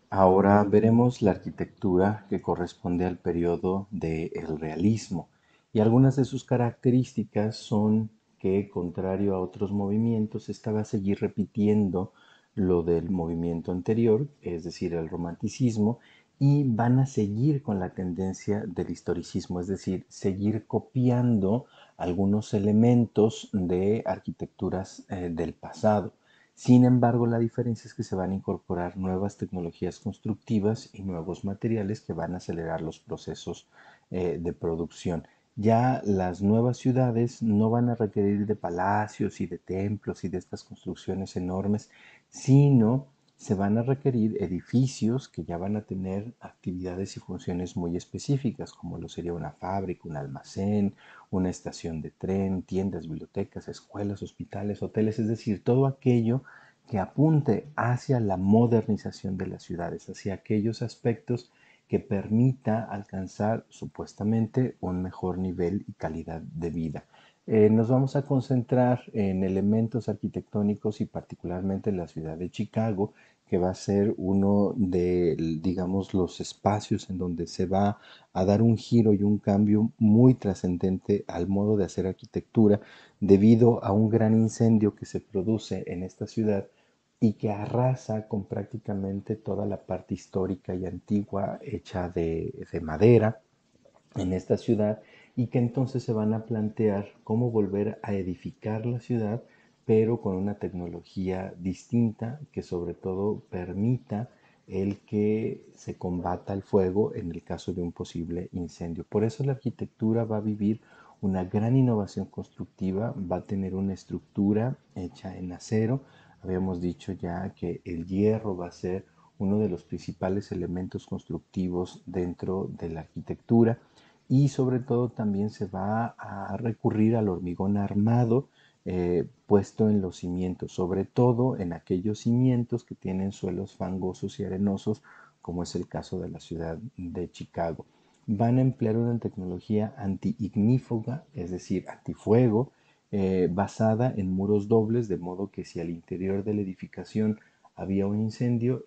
Ahora veremos la arquitectura que corresponde al periodo del realismo y algunas de sus características son que, contrario a otros movimientos, esta va a seguir repitiendo lo del movimiento anterior, es decir, el romanticismo, y van a seguir con la tendencia del historicismo, es decir, seguir copiando algunos elementos de arquitecturas del pasado. Sin embargo, la diferencia es que se van a incorporar nuevas tecnologías constructivas y nuevos materiales que van a acelerar los procesos de producción. Ya las nuevas ciudades no van a requerir de palacios y de templos y de estas construcciones enormes, sino se van a requerir edificios que ya van a tener actividades y funciones muy específicas, como lo sería una fábrica, un almacén, una estación de tren, tiendas, bibliotecas, escuelas, hospitales, hoteles, es decir, todo aquello que apunte hacia la modernización de las ciudades, hacia aquellos aspectos que permita alcanzar supuestamente un mejor nivel y calidad de vida. Nos vamos a concentrar en elementos arquitectónicos y particularmente en la ciudad de Chicago, que va a ser uno de, digamos, los espacios en donde se va a dar un giro y un cambio muy trascendente al modo de hacer arquitectura debido a un gran incendio que se produce en esta ciudad y que arrasa con prácticamente toda la parte histórica y antigua hecha de madera en esta ciudad y que entonces se van a plantear cómo volver a edificar la ciudad, pero con una tecnología distinta que sobre todo permita el que se combata el fuego en el caso de un posible incendio. Por eso la arquitectura va a vivir una gran innovación constructiva, va a tener una estructura hecha en acero. Habíamos dicho ya que el hierro va a ser uno de los principales elementos constructivos dentro de la arquitectura y sobre todo también se va a recurrir al hormigón armado puesto en los cimientos, sobre todo en aquellos cimientos que tienen suelos fangosos y arenosos, como es el caso de la ciudad de Chicago. Van a emplear una tecnología antiignífuga, es decir, antifuego, basada en muros dobles, de modo que si al interior de la edificación había un incendio,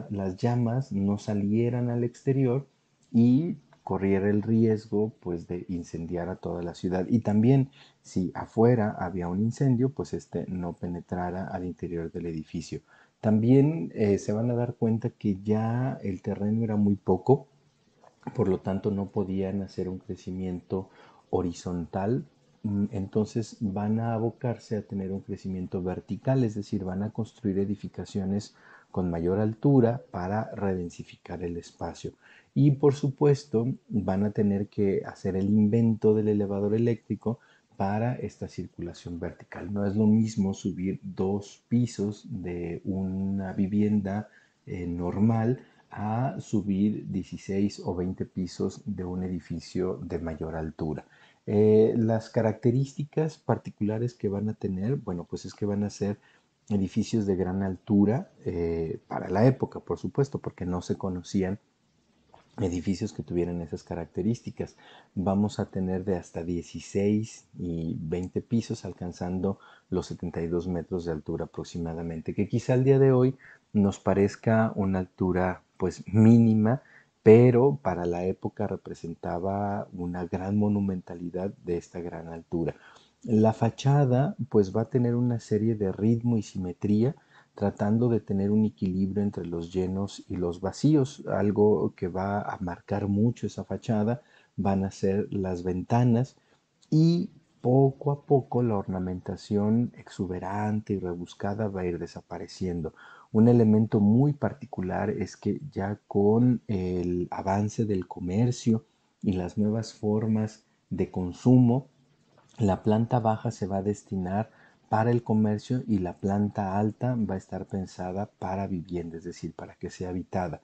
las llamas no salieran al exterior y corriera el riesgo pues de incendiar a toda la ciudad y también si afuera había un incendio pues este no penetrara al interior del edificio. También se van a dar cuenta que ya el terreno era muy poco, por lo tanto no podían hacer un crecimiento horizontal, entonces van a abocarse a tener un crecimiento vertical, es decir, van a construir edificaciones con mayor altura para redensificar el espacio. Y por supuesto van a tener que hacer el invento del elevador eléctrico para esta circulación vertical. No es lo mismo subir 2 pisos de una vivienda normal a subir 16 o 20 pisos de un edificio de mayor altura. Las características particulares que van a tener, bueno, pues es que van a ser edificios de gran altura para la época, por supuesto, porque no se conocían edificios que tuvieran esas características. Vamos a tener de hasta 16 y 20 pisos, alcanzando los 72 metros de altura aproximadamente, que quizá al día de hoy nos parezca una altura pues mínima, pero para la época representaba una gran monumentalidad de esta gran altura. La fachada pues va a tener una serie de ritmo y simetría, tratando de tener un equilibrio entre los llenos y los vacíos. Algo que va a marcar mucho esa fachada van a ser las ventanas y poco a poco la ornamentación exuberante y rebuscada va a ir desapareciendo. Un elemento muy particular es que ya con el avance del comercio y las nuevas formas de consumo, la planta baja se va a destinar para el comercio y la planta alta va a estar pensada para vivienda, es decir, para que sea habitada.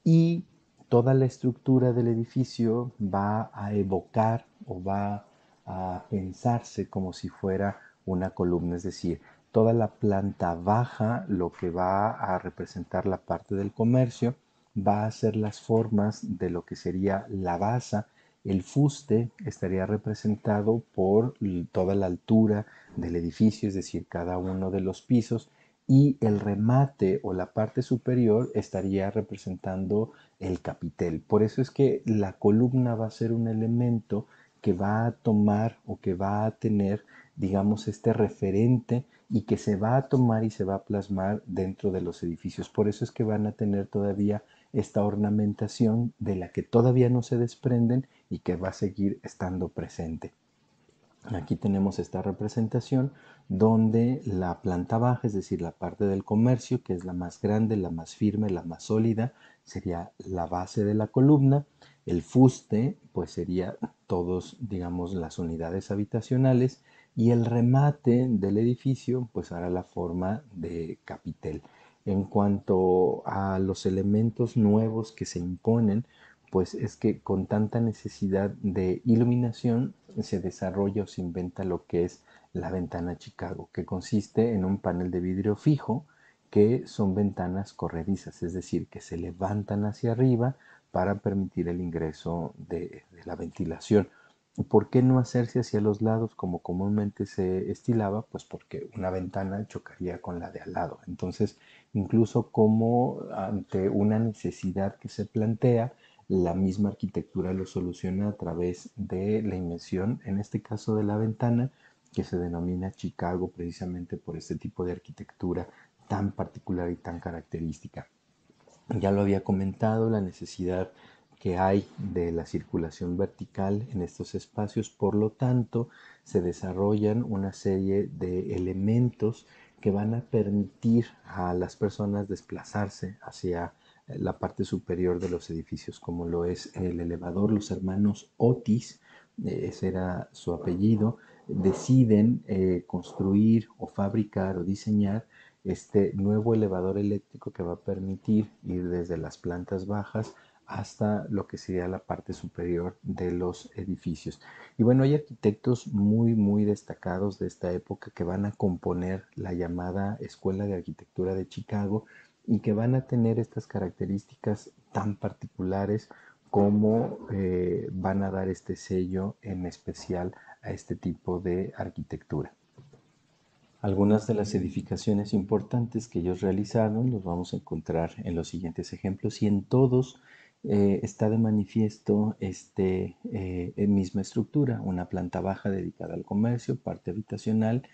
Y toda la estructura del edificio va a evocar o va a pensarse como si fuera una columna, es decir, toda la planta baja, lo que va a representar la parte del comercio, va a ser las formas de lo que sería la base. El fuste estaría representado por toda la altura del edificio, es decir, cada uno de los pisos, y el remate o la parte superior estaría representando el capitel. Por eso es que la columna va a ser un elemento que va a tomar o que va a tener, digamos, este referente y que se va a tomar y se va a plasmar dentro de los edificios. Por eso es que van a tener todavía esta ornamentación de la que todavía no se desprenden y que va a seguir estando presente. Aquí tenemos esta representación donde la planta baja, es decir, la parte del comercio, que es la más grande, la más firme, la más sólida, sería la base de la columna. El fuste, pues sería todos, digamos, las unidades habitacionales y el remate del edificio, pues hará la forma de capitel. En cuanto a los elementos nuevos que se imponen, pues es que con tanta necesidad de iluminación se desarrolla o se inventa lo que es la ventana Chicago, que consiste en un panel de vidrio fijo que son ventanas corredizas, es decir, que se levantan hacia arriba para permitir el ingreso de la ventilación. ¿Por qué no hacerse hacia los lados como comúnmente se estilaba? Pues porque una ventana chocaría con la de al lado. Entonces, incluso como ante una necesidad que se plantea, la misma arquitectura lo soluciona a través de la invención, en este caso de la ventana, que se denomina Chicago precisamente por este tipo de arquitectura tan particular y tan característica. Ya lo había comentado, la necesidad que hay de la circulación vertical en estos espacios, por lo tanto, se desarrollan una serie de elementos que van a permitir a las personas desplazarse hacia la parte superior de los edificios, como lo es el elevador. Los hermanos Otis, ese era su apellido, deciden construir o fabricar o diseñar este nuevo elevador eléctrico que va a permitir ir desde las plantas bajas hasta lo que sería la parte superior de los edificios. Y bueno, hay arquitectos muy destacados de esta época que van a componer la llamada Escuela de Arquitectura de Chicago y que van a tener estas características tan particulares como van a dar este sello en especial a este tipo de arquitectura. Algunas de las edificaciones importantes que ellos realizaron los vamos a encontrar en los siguientes ejemplos y en todos está de manifiesto misma estructura, una planta baja dedicada al comercio, parte habitacional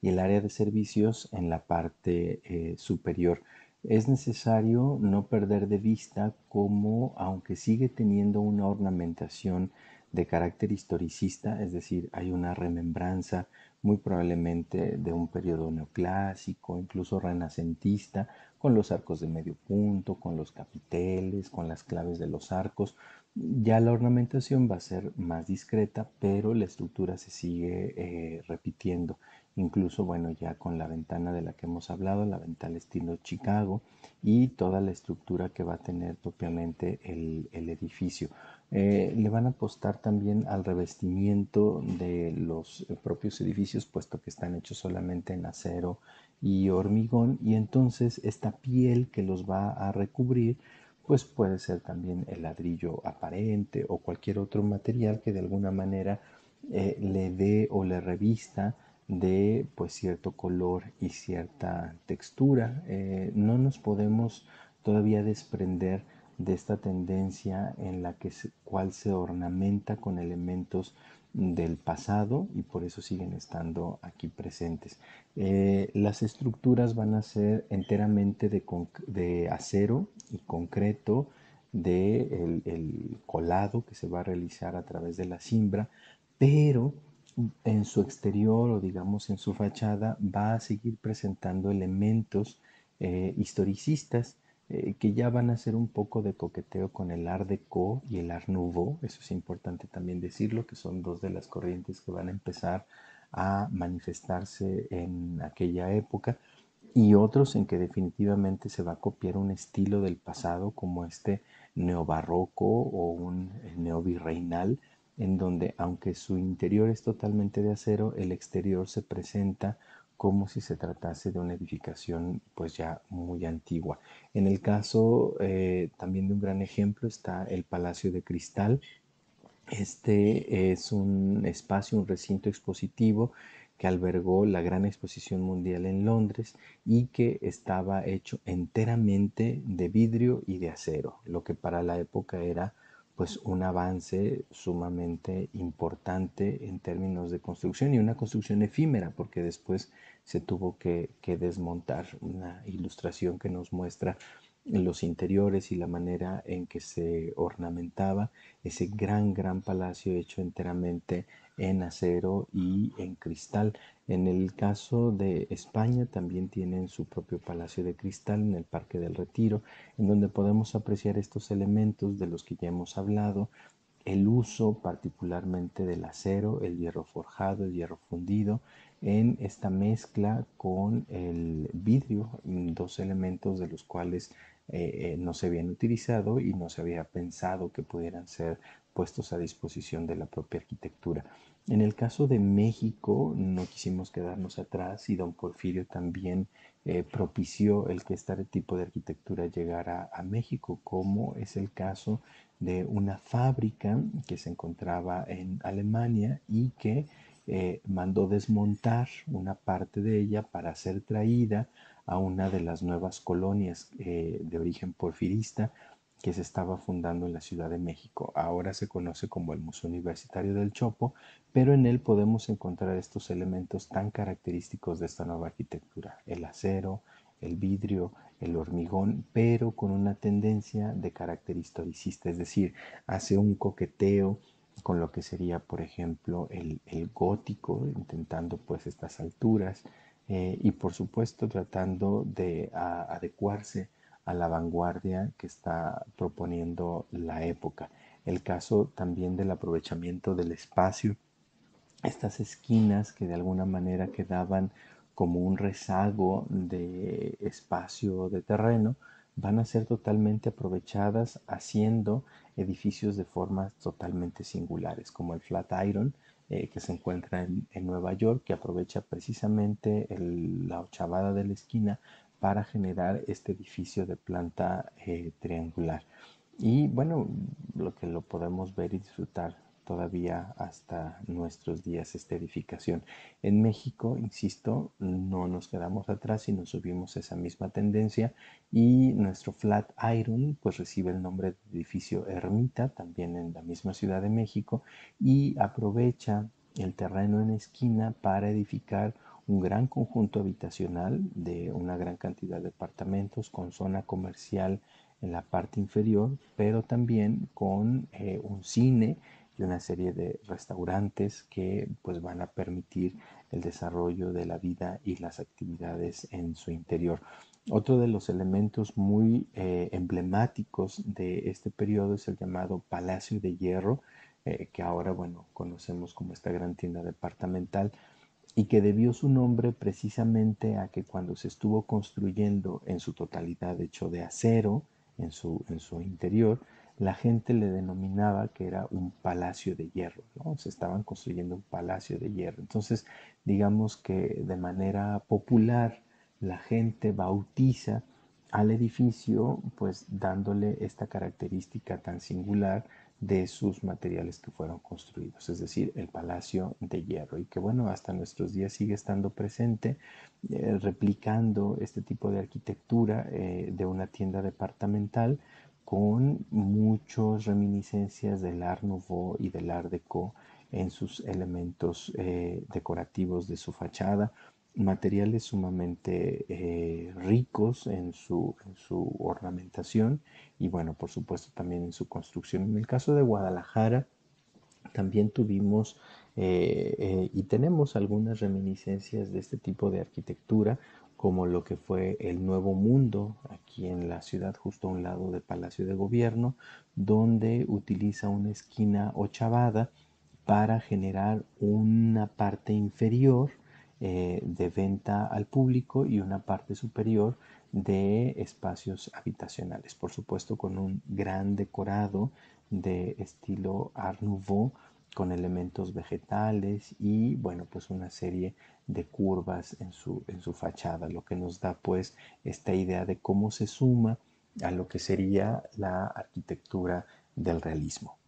y el área de servicios en la parte superior. Es necesario no perder de vista cómo, aunque sigue teniendo una ornamentación de carácter historicista, es decir, hay una remembranza muy probablemente de un periodo neoclásico, incluso renacentista, con los arcos de medio punto, con los capiteles, con las claves de los arcos. Ya la ornamentación va a ser más discreta, pero la estructura se sigue repitiendo. Incluso, bueno, ya con la ventana de la que hemos hablado, la ventana estilo Chicago y toda la estructura que va a tener propiamente el edificio. Le van a apostar también al revestimiento de los propios edificios, puesto que están hechos solamente en acero y hormigón, y entonces esta piel que los va a recubrir, pues puede ser también el ladrillo aparente o cualquier otro material que de alguna manera le dé o le revista de pues cierto color y cierta textura. No nos podemos todavía desprender de esta tendencia en la que cual se ornamenta con elementos del pasado y por eso siguen estando aquí presentes. Las estructuras van a ser enteramente de acero y concreto, de el colado que se va a realizar a través de la cimbra, pero en su exterior o digamos en su fachada va a seguir presentando elementos historicistas que ya van a ser un poco de coqueteo con el Art Deco y el Art Nouveau. Eso es importante también decirlo, que son dos de las corrientes que van a empezar a manifestarse en aquella época y otros en que definitivamente se va a copiar un estilo del pasado como este neobarroco o un neovirreinal, en donde aunque su interior es totalmente de acero, el exterior se presenta como si se tratase de una edificación pues ya muy antigua. En el caso también de un gran ejemplo está el Palacio de Cristal. Este es un espacio, un recinto expositivo que albergó la Gran Exposición Mundial en Londres y que estaba hecho enteramente de vidrio y de acero, lo que para la época era pues un avance sumamente importante en términos de construcción y una construcción efímera, porque después se tuvo que desmontar. Una ilustración que nos muestra los interiores y la manera en que se ornamentaba ese gran palacio hecho enteramente en acero y en cristal. En el caso de España también tienen su propio palacio de cristal en el Parque del Retiro, en donde podemos apreciar estos elementos de los que ya hemos hablado, el uso particularmente del acero, el hierro forjado, el hierro fundido, en esta mezcla con el vidrio, dos elementos de los cuales no se habían utilizado y no se había pensado que pudieran ser puestos a disposición de la propia arquitectura. En el caso de México no quisimos quedarnos atrás y don Porfirio también propició el que este tipo de arquitectura llegara a México, como es el caso de una fábrica que se encontraba en Alemania y que mandó desmontar una parte de ella para ser traída a una de las nuevas colonias de origen porfirista que se estaba fundando en la Ciudad de México. Ahora se conoce como el Museo Universitario del Chopo, pero en él podemos encontrar estos elementos tan característicos de esta nueva arquitectura: el acero, el vidrio, el hormigón, pero con una tendencia de carácter historicista, es decir, hace un coqueteo con lo que sería, por ejemplo, el gótico, intentando pues estas alturas y por supuesto tratando de adecuarse a la vanguardia que está proponiendo la época. El caso también del aprovechamiento del espacio, estas esquinas que de alguna manera quedaban como un rezago de espacio de terreno, van a ser totalmente aprovechadas haciendo edificios de formas totalmente singulares, como el Flatiron, que se encuentra en Nueva York, que aprovecha precisamente la ochavada de la esquina para generar este edificio de planta triangular. Y bueno, lo que lo podemos ver y disfrutar todavía hasta nuestros días esta edificación. En México, insisto, no nos quedamos atrás y nos subimos esa misma tendencia y nuestro Flatiron pues recibe el nombre de edificio Ermita, también en la misma Ciudad de México, y aprovecha el terreno en esquina para edificar un gran conjunto habitacional de una gran cantidad de departamentos con zona comercial en la parte inferior, pero también con un cine y una serie de restaurantes que pues van a permitir el desarrollo de la vida y las actividades en su interior. Otro de los elementos muy emblemáticos de este periodo es el llamado Palacio de Hierro, que ahora, bueno, conocemos como esta gran tienda departamental y que debió su nombre precisamente a que cuando se estuvo construyendo en su totalidad hecho de acero en su interior, la gente le denominaba que era un palacio de hierro, ¿no? Se estaban construyendo un palacio de hierro. Entonces, digamos que de manera popular la gente bautiza al edificio, pues dándole esta característica tan singular de sus materiales que fueron construidos, es decir, el Palacio de Hierro, y que bueno, hasta nuestros días sigue estando presente, replicando este tipo de arquitectura de una tienda departamental con muchas reminiscencias del Art Nouveau y del Art Deco en sus elementos decorativos de su fachada, materiales sumamente ricos en su ornamentación y bueno, por supuesto también en su construcción. En el caso de Guadalajara, también tuvimos y tenemos algunas reminiscencias de este tipo de arquitectura, como lo que fue el Nuevo Mundo, aquí en la ciudad, justo a un lado del Palacio de Gobierno, donde utiliza una esquina ochavada para generar una parte inferior de venta al público y una parte superior de espacios habitacionales. Por supuesto, con un gran decorado de estilo Art Nouveau, con elementos vegetales y bueno, pues una serie de curvas en su fachada, lo que nos da pues esta idea de cómo se suma a lo que sería la arquitectura del realismo.